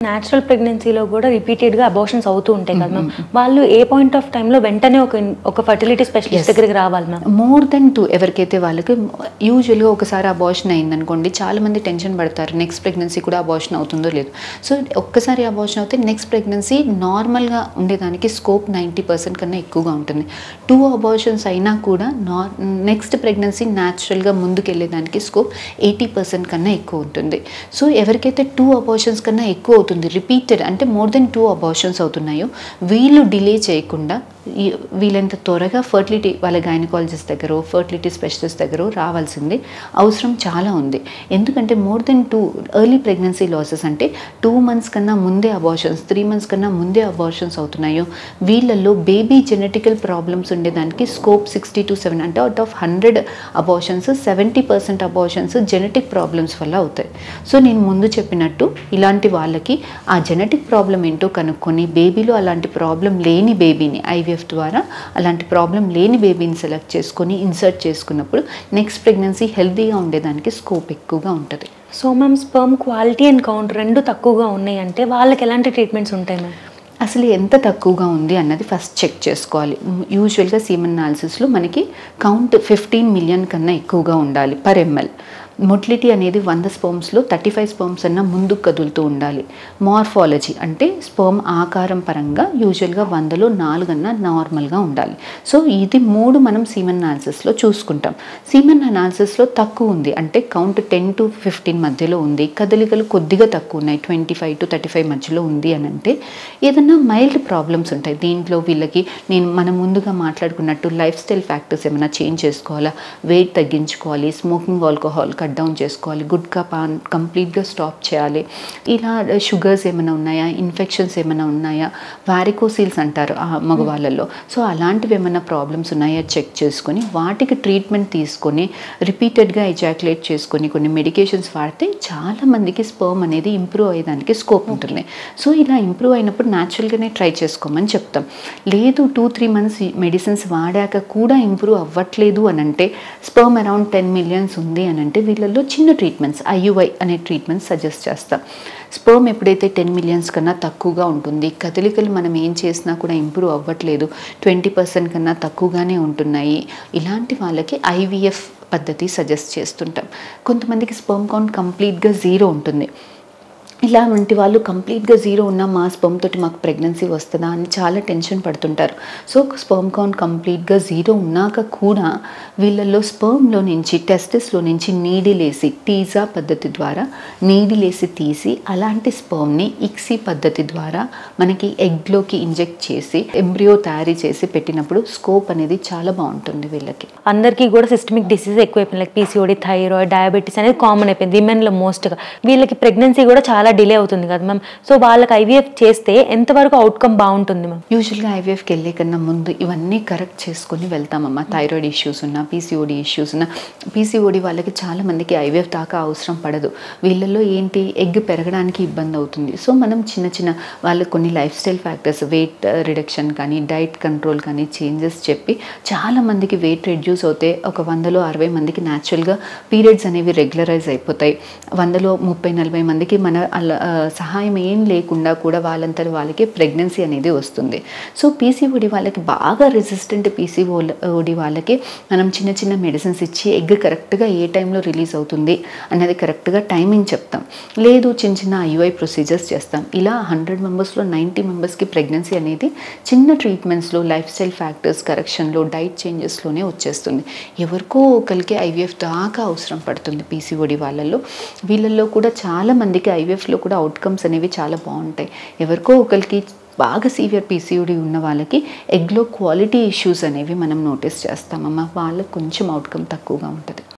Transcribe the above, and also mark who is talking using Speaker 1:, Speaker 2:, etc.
Speaker 1: Natural ప్రెగ్నెన్సీలో కూడా రిపీటెడ్‌గా అబార్షన్స్ అవుతూ ఉంటాయి కదా మ్యామ్. వాళ్ళు ఏ పాయింట్ ఆఫ్ టైమ్‌లో వెంటనే ఒక ఫర్టిలిటీ స్పెషలిస్ట్ దగ్గరికి రావాలి మ్యామ్?
Speaker 2: మోర్ దెన్ 2 ఎవరికైతే వాళ్ళకి యూజువల్‌గా ఒకసారి అబార్షన్ అయిందనుకోండి, చాలామంది టెన్షన్ పడతారు. నెక్స్ట్ ప్రెగ్నెన్సీ కూడా అబార్షన్ అవుతుందో లేదో. సో ఒక్కసారి అబార్షన్ అవుతే నెక్స్ట్ ప్రెగ్నెన్సీ నార్మల్గా ఉండేదానికి స్కోప్ 90% కన్నా ఎక్కువగా ఉంటుంది. 2 అబార్షన్స్ అయినా కూడా నెక్స్ట్ ప్రెగ్నెన్సీ న్యాచురల్గా ముందుకెళ్ళేదానికి స్కోప్ 80% కన్నా ఎక్కువ ఉంటుంది. సో ఎవరికైతే 2 అబార్షన్స్ కన్నా ఎక్కువ అవుతుంది, రిపీటెడ్ అంటే మోర్ దెన్ 2 అబార్షన్స్ అవుతున్నాయో, వీళ్ళు డిలే చేయకుండా వీళ్ళంత త్వరగా ఫర్టిలిటీ వాళ్ళ గైనకాలజిస్ట్ దగ్గర, ఫర్టిలిటీ స్పెషలిస్ట్ దగ్గర రావాల్సింది అవసరం చాలా ఉంది. ఎందుకంటే more than 2 early pregnancy losses అంటే 2 months కన్నా ముందే అబార్షన్స్, 3 months కన్నా ముందే అబార్షన్స్ అవుతున్నాయో, వీళ్ళల్లో బేబీ జెనెటికల్ ప్రాబ్లమ్స్ ఉండేదానికి స్కోప్ 60 to 70 అంటే out of 100 abortions 70% abortions genetic problems వల్ల అవుతాయి. సో నేను ముందు చెప్పినట్టు ఇలాంటి వాళ్ళకి ఆ జెనెటిక్ ప్రాబ్లం ఏంటో కనుక్కొని, బేబీలో అలాంటి ప్రాబ్లం లేని బేబీని ఐవీఎఫ్ ద్వారా అలాంటి ప్రాబ్లం లేని బేబీని సెలెక్ట్ చేసుకొని ఇన్సర్ట్ చేసుకున్నప్పుడు నెక్స్ట్ ప్రెగ్నెన్సీ హెల్తీగా ఉండేదానికి స్కోప్ ఎక్కువగా ఉంటుంది.
Speaker 1: So ma'am, sperm quality and count రెండు తక్కువగా ఉన్నాయి అంటే వాళ్ళకి ఎలాంటి ట్రీట్మెంట్స్ ఉంటాయి మ్యామ్?
Speaker 2: అసలు ఎంత తక్కువగా ఉంది అన్నది ఫస్ట్ చెక్ చేసుకోవాలి. యూజువల్గా సీమన్ అనాలిసిస్లో మనకి కౌంట్ 15 million కన్నా ఎక్కువగా ఉండాలి పర్ ml. మొటిలిటీ అనేది 100 స్పర్మ్స్లో 35 స్పర్మ్స్ అన్నా ముందుకు కదులుతూ ఉండాలి. మార్ఫాలజీ అంటే స్పర్మ్ ఆకారం పరంగా యూజువల్గా 100లో 4 అన్నా నార్మల్గా ఉండాలి. సో ఇది 3 మనం సీమన్ అనాలిసిస్లో చూసుకుంటాం. సీమన్ అనాలిసిస్లో తక్కువ ఉంది అంటే కౌంట్ 10 to 15 మధ్యలో ఉంది, కదలికలు కొద్దిగా తక్కువ ఉన్నాయి, 25 to 35 మధ్యలో ఉంది అని అంటే ఏదన్నా మైల్డ్ ప్రాబ్లమ్స్ ఉంటాయి. దీంట్లో వీళ్ళకి మనం ముందుగా మాట్లాడుకున్నట్టు లైఫ్ స్టైల్ ఫ్యాక్టర్స్ ఏమైనా చేంజ్ చేసుకోవాలా, వెయిట్ తగ్గించుకోవాలి, స్మోకింగ్, ఆల్కహాల్ కట్ డౌన్ చేసుకోవాలి, గుట్కా పాన్ కంప్లీట్గా స్టాప్ చేయాలి, ఇలా షుగర్స్ ఏమైనా ఉన్నాయా, ఇన్ఫెక్షన్స్ ఏమైనా ఉన్నాయా, వారికోసిల్స్ అంటారు మగవాళ్ళల్లో. సో అలాంటివి ఏమైనా ప్రాబ్లమ్స్ ఉన్నాయా చెక్ చేసుకొని వాటికి ట్రీట్మెంట్ తీసుకొని రిపీటెడ్గా ఎజాక్యులేట్ చేసుకొని కొన్ని మెడికేషన్స్ వాడితే చాలామందికి స్పర్మ్ అనేది ఇంప్రూవ్ అయ్యేదానికి స్కోప్ ఉంటుంది. సో ఇలా ఇంప్రూవ్ అయినప్పుడు న్యాచురల్గానే ట్రై చేసుకోమని చెప్తాం. లేదు 2-3 months మెడిసిన్స్ వాడాక కూడా ఇంప్రూవ్ అవ్వట్లేదు అని అంటే, స్పర్మ్ అరౌండ్ 10 million ఉంది అని అంటే వీళ్ళల్లో చిన్న ట్రీట్మెంట్స్, ఐయుఐ అనే ట్రీట్మెంట్స్ సజెస్ట్ చేస్తాం. స్పర్మ్ ఎప్పుడైతే 10 million కన్నా తక్కువగా ఉంటుంది, కదలికలు మనం ఏం చేసినా కూడా ఇంప్రూవ్ అవ్వట్లేదు, 20% కన్నా తక్కువగానే ఉంటున్నాయి, ఇలాంటి వాళ్ళకి ఐవీఎఫ్ పద్ధతి సజెస్ట్ చేస్తుంటాం. కొంతమందికి స్పర్మ్ కౌంట్ కంప్లీట్గా 0 ఉంటుంది. ఇలాంటి వాళ్ళు కంప్లీట్గా 0 ఉన్న మా స్పర్మ్ తోటి మాకు ప్రెగ్నెన్సీ వస్తుందా అని చాలా టెన్షన్ పడుతుంటారు. సో స్పర్మ్ కౌంట్ కంప్లీట్గా 0 ఉన్నాక కూడా వీళ్ళల్లో స్పర్మ్లో నుంచి, టెస్టిస్లో నుంచి నీడిలేసి, టీజా పద్ధతి ద్వారా నీడిలేసి తీసి అలాంటి స్పర్మ్ని ఇక్సీ పద్ధతి ద్వారా మనకి ఎగ్లోకి ఇంజెక్ట్ చేసి ఎంబ్రియో తయారీ చేసి పెట్టినప్పుడు స్కోప్ అనేది చాలా బాగుంటుంది వీళ్ళకి.
Speaker 1: అందరికీ కూడా సిస్టమిక్ డిసీజ్ ఎక్కువైపోయింది, లైక్ పీసీఓడి, థైరాయిడ్, డయాబెటీస్ అనేది కామన్ అయిపోయింది విమెన్లో మోస్ట్గా. వీళ్ళకి ప్రెగ్నెన్సీ కూడా చాలా డిలే అవుతుంది కదా మ్యామ్. సో వాళ్ళకి ఐవీఎఫ్ చేస్తే ఎంతవరకు అవుట్కమ్ బాగుంటుంది మ్యామ్?
Speaker 2: యూజువల్గా ఐవీఎఫ్కి వెళ్ళే కన్నా ముందు ఇవన్నీ కరెక్ట్ చేసుకొని వెళ్తామమ్మా. థైరాయిడ్ ఇష్యూస్ ఉన్నా, పీసీఓడి ఇష్యూస్ ఉన్నా, పీసీఓడి వాళ్ళకి చాలా మందికి ఐవీఎఫ్ దాకా అవసరం పడదు. వీళ్ళల్లో ఏంటి, ఎగ్ పెరగడానికి ఇబ్బంది అవుతుంది. సో మనం చిన్న వాళ్ళకి కొన్ని life style factors, weight reduction కానీ, డైట్ కంట్రోల్ కానీ చేంజెస్ చెప్పి చాలామందికి వెయిట్ రెడ్యూస్ అవుతే ఒక 100లో 60 మందికి న్యాచురల్గా పీరియడ్స్ అనేవి రెగ్యులరైజ్ అయిపోతాయి. 100లో 30-40 మందికి మన సహాయం ఏం లేకుండా కూడా వాళ్ళకి ప్రెగ్నెన్సీ అనేది వస్తుంది. సో పీసీఓడి వాళ్ళకి బాగా రెసిస్టెంట్ పీసీఓడి వాళ్ళకి మనం చిన్న మెడిసిన్స్ ఇచ్చి ఎగ్ కరెక్ట్గా ఏ టైంలో రిలీజ్ అవుతుంది అన్నది కరెక్ట్గా టైమింగ్ చెప్తాం. లేదు చిన్న ఐయుఐ ప్రొసీజర్స్ చేస్తాం. ఇలా 100 మెంబర్స్లో 90 మెంబర్స్కి ప్రెగ్నెన్సీ అనేది చిన్న ట్రీట్మెంట్స్లో, లైఫ్ స్టైల్ ఫ్యాక్టర్స్ కరెక్షన్లో, డైట్ చేంజెస్లోనే వచ్చేస్తుంది. ఎవరికో ఒకరికి ఐవీఎఫ్ దాకా అవసరం పడుతుంది పీసీఓడి వాళ్ళల్లో. వీళ్ళల్లో కూడా చాలా మందికి ఐవీఎఫ్లో కూడా అవుట్కమ్స్ అనేవి చాలా బాగుంటాయి. ఎవరికో ఒకరికి బాగా సీవియర్ పీసీఓడి ఉన్న వాళ్ళకి ఎగ్లో క్వాలిటీ ఇష్యూస్ అనేవి మనం నోటీస్ చేస్తామమ్మా. వాళ్ళకి కొంచెం అవుట్కమ్ తక్కువగా ఉంటుంది.